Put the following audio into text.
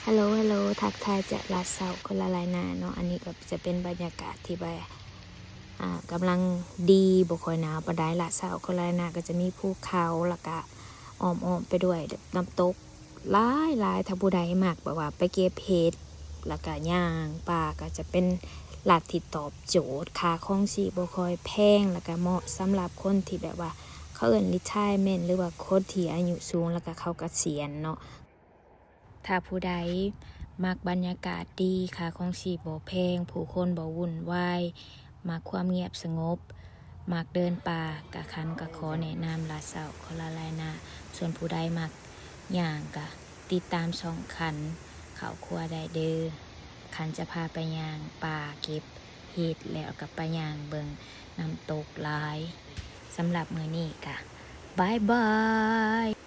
ฮัลโหลฮัลโหลทักทายจากลาดเซาคนละลายนาเนาะอันนี้ก็จะเป็นบรรยากาศที่แบบกำลังดีบ่ค่อยหนาวปานใดลาดเซาคนละลายนาก็จะมีภูเขาแล้วก็อ้อมๆไปด้วยน้ำตกหลายถ้าผู้ใดมักแบบว่าไปเก็บเห็ดแล้วก็ย่างป่าก็จะเป็นลาดที่ตอบโจทย์ค่าครองชีพบ่ค่อยแพงแล้วก็เหมาะสำหรับคนที่แบบว่าเขาเอิ้น retirement หรือว่าคนที่อายุสูงแล้วก็เขาเกษียณเนาะถ้าผู้ใดมักบรรยากาศดีค่าครองชีพบ่แพงผู้คนบ่วุ่นวายมักความเงียบสงบมักเดินป่ากะคันกะขอแนะนำลาดเซาคนละลายนาส่วนผู้ใดมักย่างกะติดตามช่องคันข้าวครัวได้เด้อคันจะพาไปย่างป่าเก็บเห็ดแล้วกับไปย่างเบิงน้ำตกหลายสำหรับมื้อนี้กะบายบาย